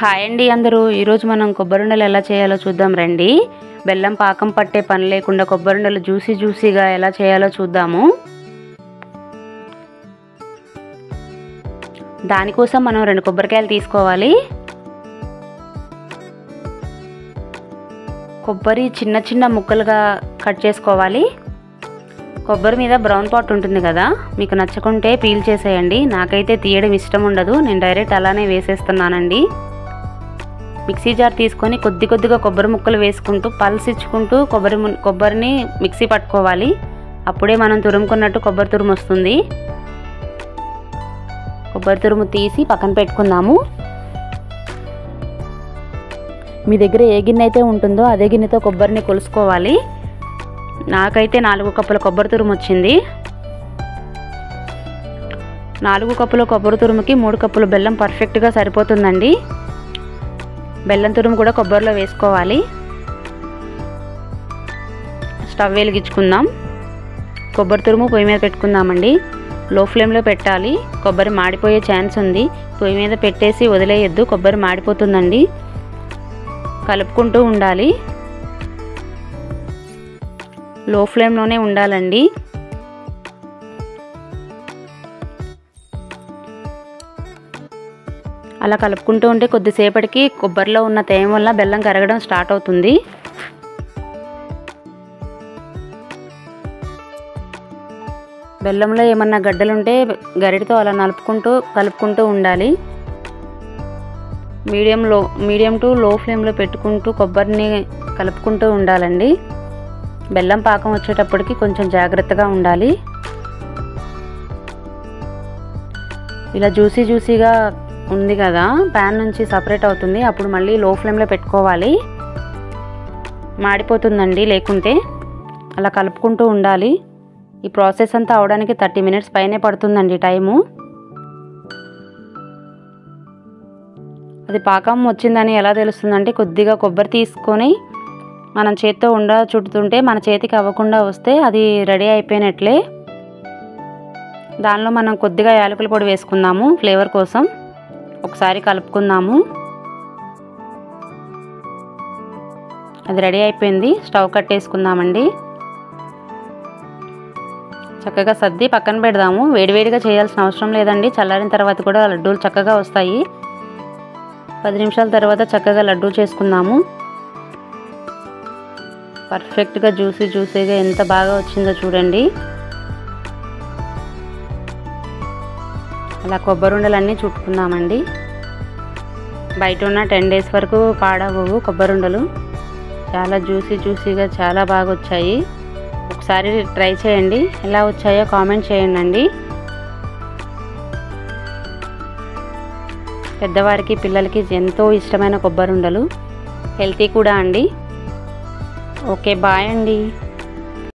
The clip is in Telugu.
హాయ్ అండి అందరూ ఈరోజు మనం కొబ్బరుండలు ఎలా చేయాలో చూద్దాం రండి. బెల్లం పాకం పట్టే పని లేకుండా కొబ్బరుండలు జ్యూసీగా ఎలా చేయాలో చూద్దాము. దానికోసం మనం 2 కొబ్బరికాయలు తీసుకోవాలి. కొబ్బరి చిన్న చిన్న ముక్కలుగా కట్ చేసుకోవాలి. కొబ్బరి మీద బ్రౌన్ పాట్ ఉంటుంది కదా, మీకు నచ్చకుంటే పీల్ చేసేయండి. నాకైతే తీయడం ఇష్టం ఉండదు, నేను డైరెక్ట్ అలానే వేసేస్తున్నానండి. మిక్సీ జార్ తీసుకొని కొద్దిగా కొబ్బరి ముక్కలు వేసుకుంటూ పల్స్ ఇచ్చుకుంటూ కొబ్బరిని మిక్సీ పట్టుకోవాలి. అప్పుడే మనం తురుముకున్నట్టు కొబ్బరి తురుము వస్తుంది. కొబ్బరి తురుము తీసి పక్కన పెట్టుకుందాము. మీ దగ్గర ఏ గిన్నె అయితే ఉంటుందో అదే గిన్నెతో కొబ్బరిని కొలుసుకోవాలి. నాకైతే 4 కప్పుల కొబ్బరి తురుము వచ్చింది. 4 కప్పుల కొబ్బరి తురుముకి 3 కప్పుల బెల్లం పర్ఫెక్ట్గా సరిపోతుందండి. బెల్లం తురుము కూడా కొబ్బరిలో వేసుకోవాలి. స్టవ్ వెలిగించుకుందాం. కొబ్బరి తురుము పొయ్యి మీద పెట్టుకుందామండి. లో ఫ్లేమ్లో పెట్టాలి, కొబ్బరి మాడిపోయే ఛాన్స్ ఉంది. పొయ్యి మీద పెట్టేసి వదిలేయొద్దు, కొబ్బరి మాడిపోతుందండి. కలుపుకుంటూ ఉండాలి. లో ఫ్లేమ్లోనే ఉండాలండి. అలా కలుపుకుంటూ ఉంటే కొద్దిసేపటికి కొబ్బరిలో ఉన్న తేమ వల్ల బెల్లం కరగడం స్టార్ట్ అవుతుంది. బెల్లంలో ఏమన్నా గడ్డలుంటే గరిటతో అలా కలుపుకుంటూ ఉండాలి. మీడియం టు లో ఫ్లేమ్లో పెట్టుకుంటూ కొబ్బరిని కలుపుకుంటూ ఉండాలండి. బెల్లం పాకం వచ్చేటప్పటికి కొంచెం జాగ్రత్తగా ఉండాలి. ఇలా జ్యూసీగా ఉంది కదా, ప్యాన్ నుంచి సపరేట్ అవుతుంది. అప్పుడు మళ్ళీ లో ఫ్లేమ్లో పెట్టుకోవాలి, మాడిపోతుందండి లేకుంటే. అలా కలుపుకుంటూ ఉండాలి. ఈ ప్రాసెస్ అంతా అవడానికి 30 మినిట్స్ పైనే పడుతుందండి టైము. అది పాకం వచ్చిందని ఎలా తెలుస్తుందంటే, కొద్దిగా కొబ్బరి తీసుకొని మనం చేత్తో చుట్టుతుంటే మన చేతికి అవ్వకుండా వస్తే అది రెడీ అయిపోయినట్లే. దానిలో మనం కొద్దిగా యాలకుల పొడి వేసుకుందాము ఫ్లేవర్ కోసం. ఒకసారి కలుపుకుందాము. అది రెడీ అయిపోయింది. స్టవ్ కట్టేసుకుందామండి. చక్కగా సర్ది పక్కన పెడదాము. వేడివేడిగా చేయాల్సిన అవసరం లేదండి. చల్లారిన తర్వాత కూడా లడ్డూలు చక్కగా వస్తాయి. 10 నిమిషాల తర్వాత చక్కగా లడ్డూ చేసుకుందాము. పర్ఫెక్ట్గా జ్యూసీగా ఎంత బాగా వచ్చిందో చూడండి. అలా కొబ్బరుండలన్నీ చుట్టుకుందామండి. బయట ఉన్న 10 డేస్ వరకు పాడవు కొబ్బరుండలు. చాలా జ్యూసీగా చాలా బాగా వచ్చాయి. ఒకసారి ట్రై చేయండి, ఎలా వచ్చాయో కామెంట్ చేయండి. పెద్దవారికి పిల్లలకి ఎంతో ఇష్టమైన కొబ్బరుండలు, హెల్తీ కూడా అండి. ఓకే, బాయ్ అండి.